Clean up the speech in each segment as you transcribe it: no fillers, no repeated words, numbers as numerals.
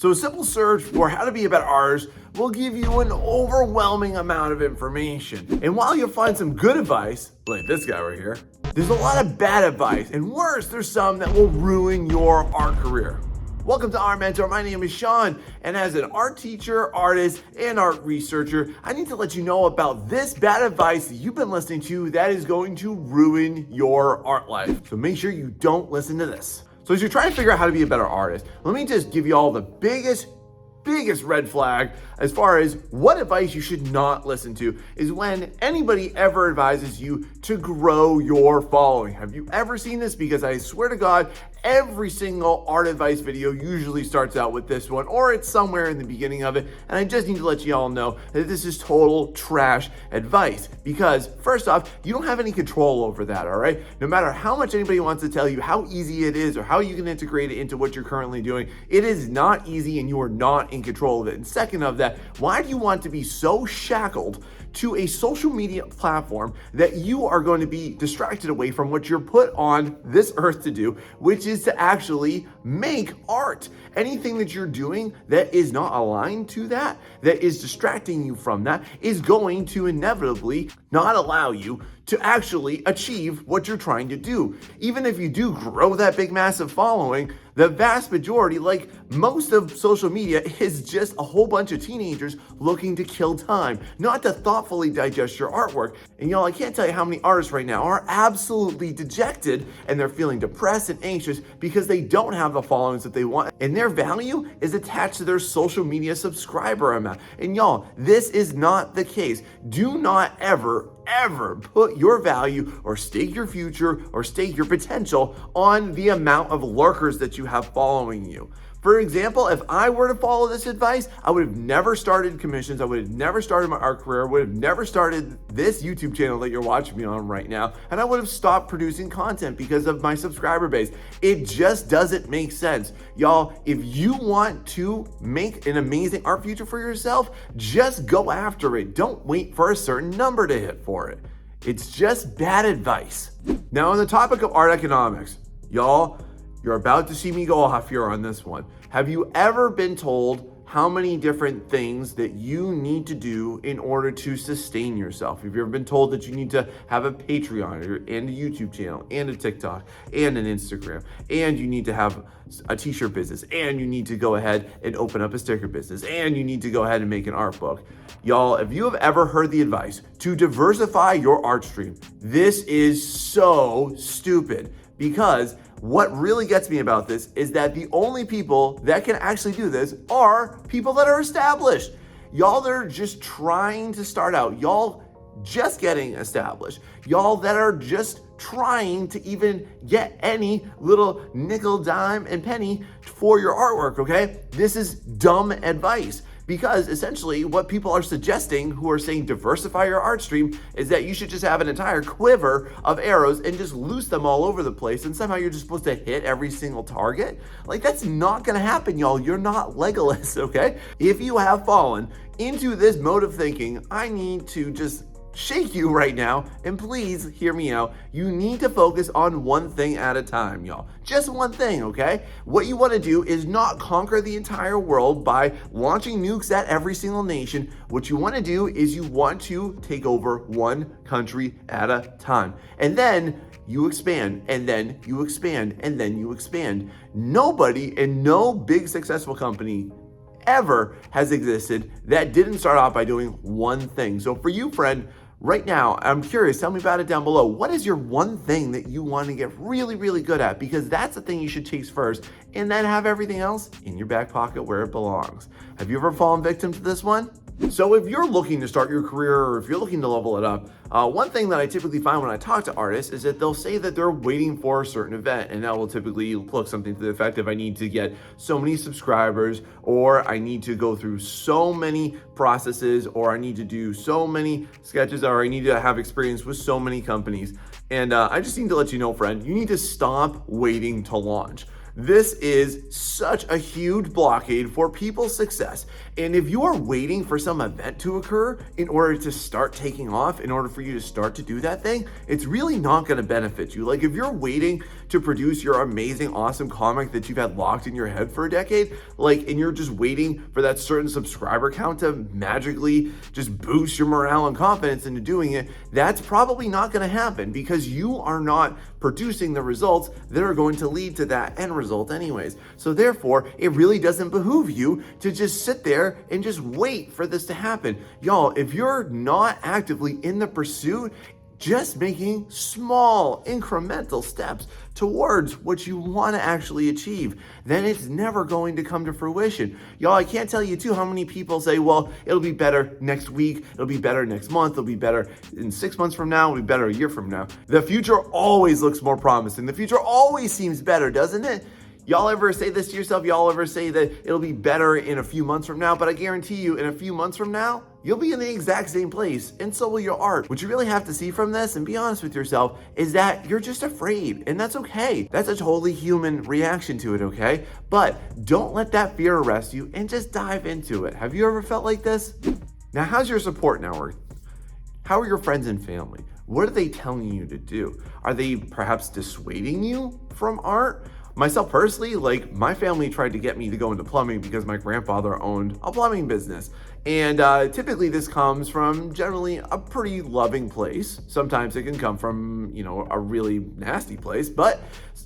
So a simple search for how to be a better artist will give you an overwhelming amount of information. And while you'll find some good advice, like this guy right here, there's a lot of bad advice, and worse, there's some that will ruin your art career. Welcome to Art Mentor. My name is Sean, and as an art teacher, artist, and art researcher, I need to let you know about this bad advice that you've been listening to that is going to ruin your art life. So make sure you don't listen to this. So as you're trying to figure out how to be a better artist, let me just give you all the biggest red flag as far as what advice you should not listen to is when anybody ever advises you to grow your following. Have you ever seen this? Because I swear to God, every single art advice video usually starts out with this one, or it's somewhere in the beginning of it. And I just need to let you all know that this is total trash advice, because first off, you don't have any control over that, all right? No matter how much anybody wants to tell you how easy it is or how you can integrate it into what you're currently doing, it is not easy and you are not in control of it. And second of that, why do you want to be so shackled to a social media platform that you are going to be distracted away from what you're put on this earth to do, which is to actually make art? Anything that you're doing that is not aligned to that is distracting you from that, is going to inevitably not allow you to actually achieve what you're trying to do. Even if you do grow that big, massive following, the vast majority, like most of social media, is just a whole bunch of teenagers looking to kill time, not to thoughtfully digest your artwork. And y'all, I can't tell you how many artists right now are absolutely dejected and they're feeling depressed and anxious because they don't have the followings that they want. And their value is attached to their social media subscriber amount. And y'all, this is not the case. Do not ever put your value or stake your future or stake your potential on the amount of lurkers that you have following you. For example, if I were to follow this advice, I would have never started commissions. I would have never started my art career. I would have never started this YouTube channel that you're watching me on right now. And I would have stopped producing content because of my subscriber base. It just doesn't make sense. Y'all, if you want to make an amazing art future for yourself, just go after it. Don't wait for a certain number to hit for it. It's just bad advice. Now, on the topic of art economics, y'all, you're about to see me go off here on this one. Have you ever been told how many different things that you need to do in order to sustain yourself? Have you ever been told that you need to have a Patreon and a YouTube channel and a TikTok and an Instagram, and you need to have a t-shirt business, and you need to go ahead and open up a sticker business, and you need to go ahead and make an art book? Y'all, if you have ever heard the advice to diversify your art stream, this is so stupid, because what really gets me about this is that the only people that can actually do this are people that are established. Y'all that are just trying to start out, y'all just getting established, y'all that are just trying to even get any little nickel, dime, and penny for your artwork, okay? This is dumb advice. Because essentially what people are suggesting who are saying diversify your art stream is that you should just have an entire quiver of arrows and just loose them all over the place, and somehow you're just supposed to hit every single target. Like, that's not gonna happen, y'all. You're not Legolas, okay? If you have fallen into this mode of thinking, I need to just shake you right now, and please hear me out. You need to focus on one thing at a time, y'all. Just one thing, okay? What you want to do is not conquer the entire world by launching nukes at every single nation. What you want to do is you want to take over one country at a time. And then you expand, and then you expand, and then you expand. Nobody and no big successful company ever has existed that didn't start off by doing one thing. So for you, friend, right now, I'm curious, tell me about it down below. What is your one thing that you want to get really, really good at? Because that's the thing you should chase first, and then have everything else in your back pocket where it belongs. Have you ever fallen victim to this one? So if you're looking to start your career, or if you're looking to level it up, one thing that I typically find when I talk to artists is that they'll say that they're waiting for a certain event, and that will typically look something to the effect of, I need to get so many subscribers, or I need to go through so many processes, or I need to do so many sketches, or I need to have experience with so many companies. And I just need to let you know, friend, you need to stop waiting to launch. This is such a huge blockade for people's success. And if you are waiting for some event to occur in order to start taking off, in order for you to start to do that thing, it's really not going to benefit you. Like if you're waiting to produce your amazing, awesome comic that you've had locked in your head for a decade, and you're just waiting for that certain subscriber count to magically just boost your morale and confidence into doing it, that's probably not going to happen because you are not producing the results that are going to lead to that end result anyways. So therefore, it really doesn't behoove you to just sit there and just wait for this to happen. Y'all, if you're not actively in the pursuit, just making small incremental steps towards what you want to actually achieve, then it's never going to come to fruition. Y'all, I can't tell you too how many people say, well, it'll be better next week, it'll be better next month, it'll be better in 6 months from now, it'll be better a year from now. The future always looks more promising. The future always seems better, doesn't it? Y'all ever say this to yourself? Y'all ever say that it'll be better in a few months from now? But I guarantee you, in a few months from now, you'll be in the exact same place, and so will your art. What you really have to see from this, and be honest with yourself, is that you're just afraid, and that's okay. That's a totally human reaction to it, okay? But don't let that fear arrest you, and just dive into it. Have you ever felt like this? Now, how's your support network? How are your friends and family? What are they telling you to do? Are they perhaps dissuading you from art? Myself personally, my family tried to get me to go into plumbing because my grandfather owned a plumbing business. And typically this comes from generally a pretty loving place. Sometimes it can come from, a really nasty place, but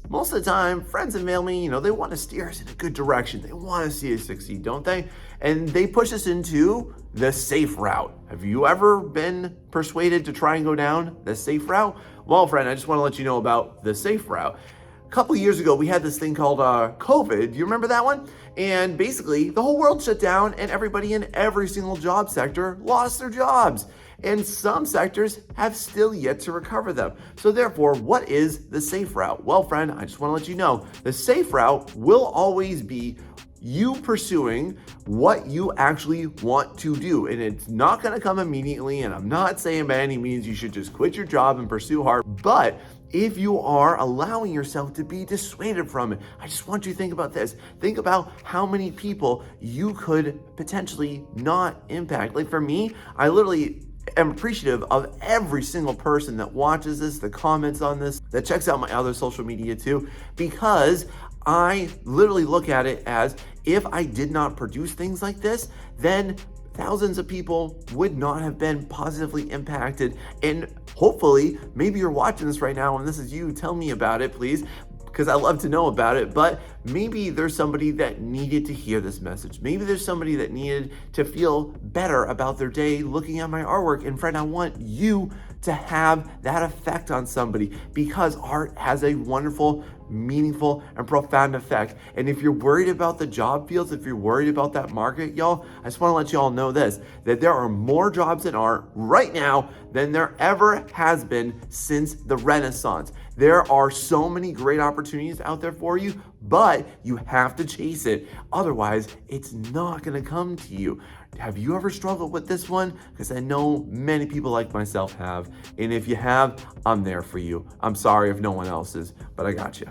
most of the time, friends and family, they want to steer us in a good direction. They want to see us succeed, don't they? And they push us into the safe route. Have you ever been persuaded to try and go down the safe route? Well, friend, I just want to let you know about the safe route. A couple years ago, we had this thing called COVID. Do you remember that one? And basically, the whole world shut down and everybody in every single job sector lost their jobs. And some sectors have still yet to recover them. So therefore, what is the safe route? Well, friend, I just want to let you know, the safe route will always be you pursuing what you actually want to do. And it's not going to come immediately. And I'm not saying by any means you should just quit your job and pursue hard. But if you are allowing yourself to be dissuaded from it, I just want you to think about this. Think about how many people you could potentially not impact. Like for me, I literally am appreciative of every single person that watches this, that comments on this, that checks out my other social media too, because I literally look at it as if I did not produce things like this, then thousands of people would not have been positively impacted. And hopefully, maybe you're watching this right now and this is you. Tell me about it, please, because I love to know about it. But maybe there's somebody that needed to hear this message. Maybe there's somebody that needed to feel better about their day looking at my artwork. And friend, I want you to have that effect on somebody because art has a wonderful, meaningful, and profound effect. And if you're worried about the job fields, if you're worried about that market, y'all, I just want to let y'all know this, that there are more jobs in art right now than there ever has been since the Renaissance. There are so many great opportunities out there for you, but you have to chase it. Otherwise, it's not going to come to you. Have you ever struggled with this one? Because I know many people like myself have. And if you have, I'm there for you. I'm sorry if no one else is, but I got you.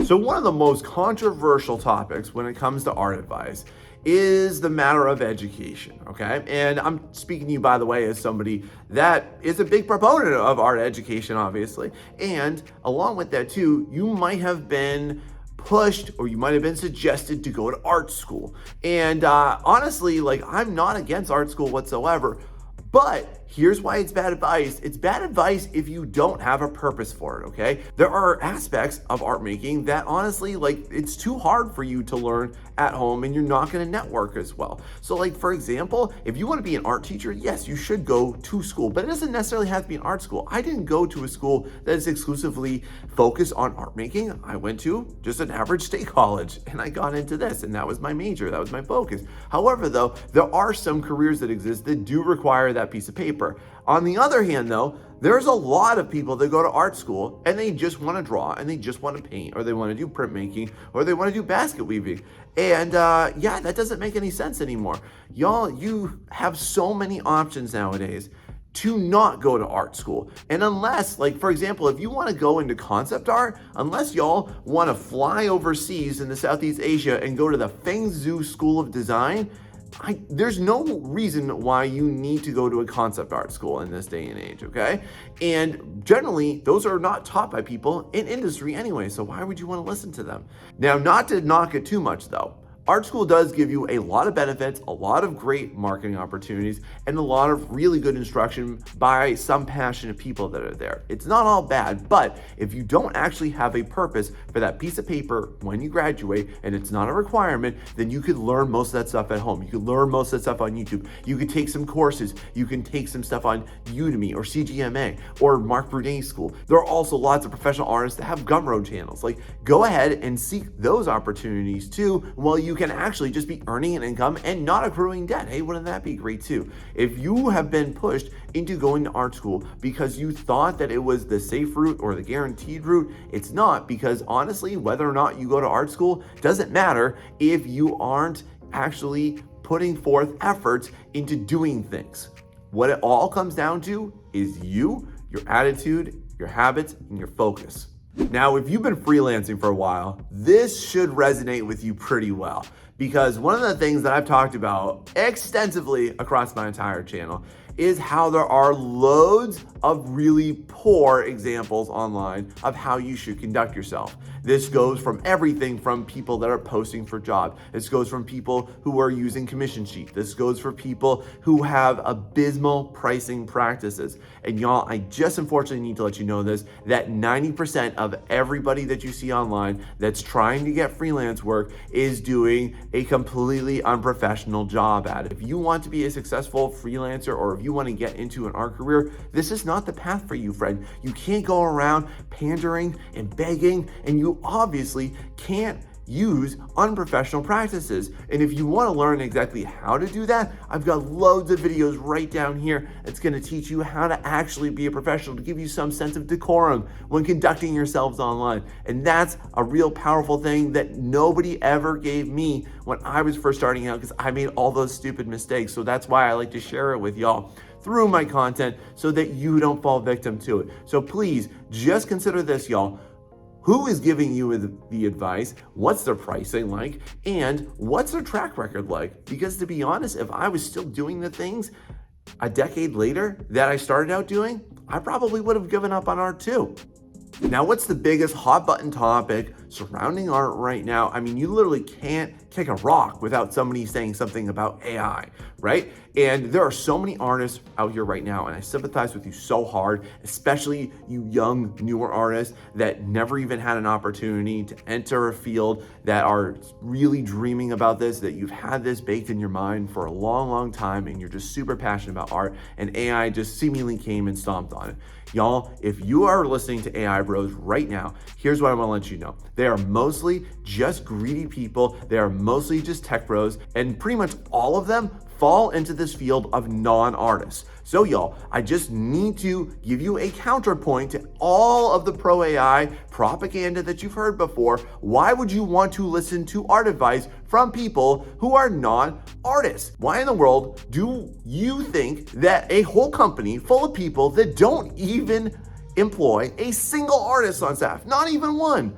So one of the most controversial topics when it comes to art advice is the matter of education, okay? And I'm speaking to you, by the way, as somebody that is a big proponent of art education, obviously. And along with that too, you might have been pushed or you might have been suggested to go to art school. And honestly, I'm not against art school whatsoever, but here's why it's bad advice. It's bad advice if you don't have a purpose for it, okay? There are aspects of art making that honestly, it's too hard for you to learn at home and you're not gonna network as well. So for example, if you wanna be an art teacher, yes, you should go to school, but it doesn't necessarily have to be an art school. I didn't go to a school that is exclusively focused on art making. I went to just an average state college and I got into this and that was my major, that was my focus. However, though, there are some careers that exist that do require that piece of paper. On the other hand, though, there's a lot of people that go to art school and they just want to draw and they just want to paint or they want to do printmaking or they want to do basket weaving. And that doesn't make any sense anymore. Y'all, you have so many options nowadays. to not go to art school. And unless, like, for example, if you want to go into concept art, unless y'all want to fly overseas into Southeast Asia and go to the Fengzhou School of Design, there's no reason why you need to go to a concept art school in this day and age, okay? And generally, those are not taught by people in industry anyway, so why would you want to listen to them? Now, not to knock it too much though, art school does give you a lot of benefits, a lot of great marketing opportunities, and a lot of really good instruction by some passionate people that are there. It's not all bad, but if you don't actually have a purpose for that piece of paper when you graduate, and it's not a requirement, then you could learn most of that stuff at home. You could learn most of that stuff on YouTube. You could take some courses. You can take some stuff on Udemy or CGMA or Mark Bourdais School. There are also lots of professional artists that have Gumroad channels. Like, go ahead and seek those opportunities too, while you can actually just be earning an income and not accruing debt. Hey, wouldn't that be great too? If you have been pushed into going to art school because you thought that it was the safe route or the guaranteed route, it's not, because honestly, whether or not you go to art school doesn't matter if you aren't actually putting forth efforts into doing things. What it all comes down to is you, your attitude, your habits, and your focus. Now, if you've been freelancing for a while, this should resonate with you pretty well, because one of the things that I've talked about extensively across my entire channel is how there are loads of really poor examples online of how you should conduct yourself. This goes from everything from people that are posting for jobs. This goes from people who are using commission sheet. This goes for people who have abysmal pricing practices. And y'all, I just unfortunately need to let you know this, that 90% of everybody that you see online that's trying to get freelance work is doing a completely unprofessional job at it. If you want to be a successful freelancer, or if you want to get into an art career, this is not the path for you, friend. You can't go around pandering and begging, and you obviously can't use unprofessional practices. And if you want to learn exactly how to do that, I've got loads of videos right down here that's going to teach you how to actually be a professional, to give you some sense of decorum when conducting yourselves online. And that's a real powerful thing that nobody ever gave me when I was first starting out, because I made all those stupid mistakes. So that's why I like to share it with y'all through my content so that you don't fall victim to it. So please just consider this, y'all. Who is giving you the advice? What's their pricing like? And what's their track record like? Because to be honest, if I was still doing the things a decade later that I started out doing, I probably would have given up on art too. Now, what's the biggest hot button topic surrounding art right now? I mean, you literally can't kick a rock without somebody saying something about AI, right? And there are so many artists out here right now, and I sympathize with you so hard, especially you young, newer artists that never even had an opportunity to enter a field, that are really dreaming about this, that you've had this baked in your mind for a long, long time, and you're just super passionate about art, and AI just seemingly came and stomped on it. Y'all, if you are listening to AI bros right now, here's what I want to let you know. They are mostly just greedy people. They are mostly just tech bros, and pretty much all of them fall into this field of non-artists. So y'all, I just need to give you a counterpoint to all of the pro AI propaganda that you've heard before. Why would you want to listen to art advice from people who are non-artists? Why in the world do you think that a whole company full of people that don't even employ a single artist on staff, not even one,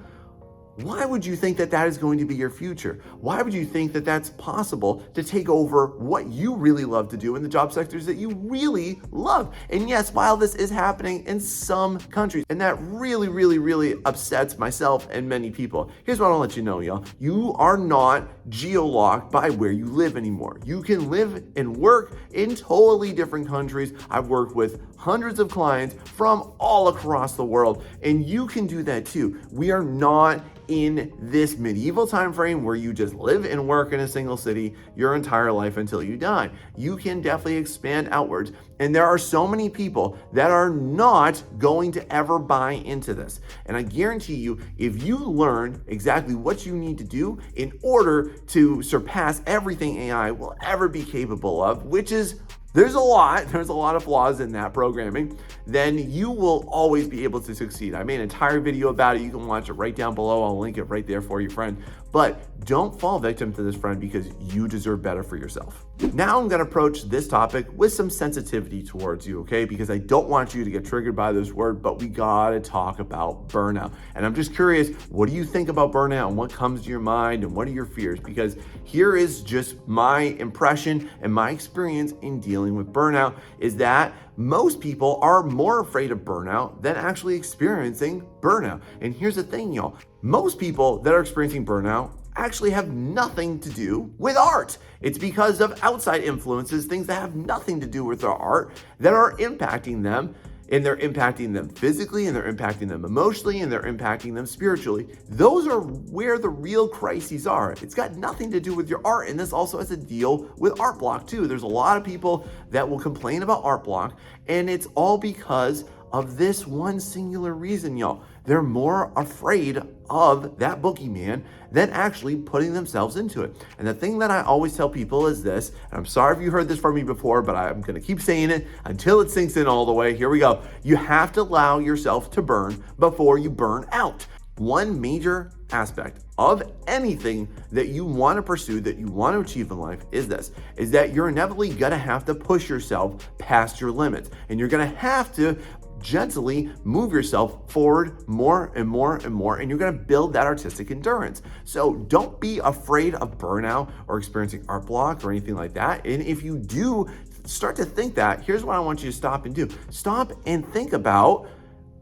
why would you think that that is going to be your future? Why would you think that that's possible to take over what you really love to do in the job sectors that you really love? And yes, while this is happening in some countries, and that really, really, really upsets myself and many people, here's what I'll let you know, y'all. You are not geo-locked by where you live anymore. You can live and work in totally different countries. I've worked with hundreds of clients from all across the world, and you can do that too. We are not in this medieval time frame where you just live and work in a single city your entire life until you die. You can definitely expand outwards. And there are so many people that are not going to ever buy into this. And I guarantee you, if you learn exactly what you need to do in order to surpass everything AI will ever be capable of, which is there's a lot of flaws in that programming, then you will always be able to succeed. I made an entire video about it. You can watch it right down below. I'll link it right there for you, friend. But don't fall victim to this, friend, because you deserve better for yourself. Now I'm gonna approach this topic with some sensitivity towards you, okay? Because I don't want you to get triggered by this word, but we gotta talk about burnout. And I'm just curious, what do you think about burnout and what comes to your mind and what are your fears? Because here is just my impression and my experience in dealing with burnout is that most people are more afraid of burnout than actually experiencing burnout. And here's the thing, y'all. Most people that are experiencing burnout actually have nothing to do with art. It's because of outside influences, things that have nothing to do with their art that are impacting them. And they're impacting them physically, and they're impacting them emotionally, and they're impacting them spiritually. Those are where the real crises are. It's got nothing to do with your art, and this also has to deal with art block too. There's a lot of people that will complain about art block, and it's all because of this one singular reason, y'all. They're more afraid of that boogeyman than actually putting themselves into it. And the thing that I always tell people is this, and I'm sorry if you heard this from me before, but I'm gonna keep saying it until it sinks in all the way. Here we go. You have to allow yourself to burn before you burn out. One major aspect of anything that you want to pursue, that you want to achieve in life is this, is that you're inevitably gonna have to push yourself past your limits. And you're gonna have to gently move yourself forward more and more and more, and you're gonna build that artistic endurance. So don't be afraid of burnout or experiencing art block or anything like that. And if you do start to think that, here's what I want you to stop and do. Stop and think about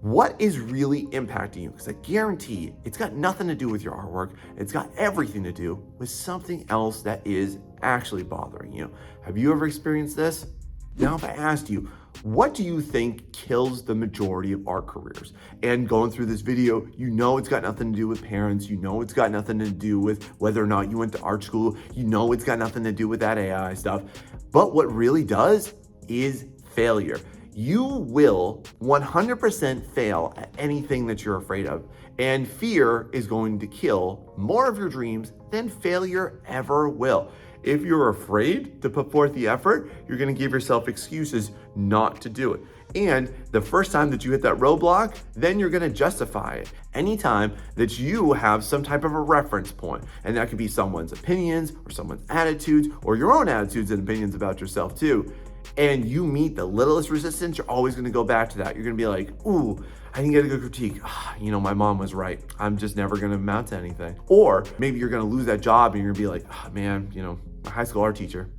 what is really impacting you, because I guarantee it's got nothing to do with your artwork. It's got everything to do with something else that is actually bothering you. Have you ever experienced this? Now, if I asked you, what do you think kills the majority of art careers? And going through this video, you know it's got nothing to do with parents. You know it's got nothing to do with whether or not you went to art school. You know it's got nothing to do with that AI stuff. But what really does is failure. You will 100% fail at anything that you're afraid of. And fear is going to kill more of your dreams than failure ever will. If you're afraid to put forth the effort, you're gonna give yourself excuses not to do it. And the first time that you hit that roadblock, then you're gonna justify it. Anytime that you have some type of a reference point, and that could be someone's opinions or someone's attitudes or your own attitudes and opinions about yourself too, and you meet the littlest resistance, you're always gonna go back to that. You're gonna be like, ooh, I didn't get a good critique. My mom was right. I'm just never gonna amount to anything. Or maybe you're gonna lose that job and you're gonna be like, man, my high school art teacher,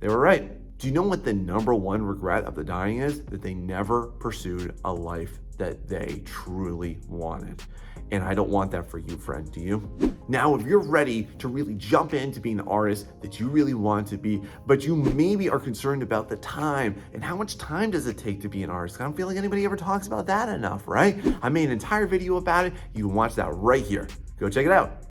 they were right. Do you know what the number one regret of the dying is? That they never pursued a life that they truly wanted. And I don't want that for you, friend, do you? Now, if you're ready to really jump into being the artist that you really want to be, but you maybe are concerned about the time and how much time does it take to be an artist? I don't feel like anybody ever talks about that enough, right? I made an entire video about it. You can watch that right here. Go check it out.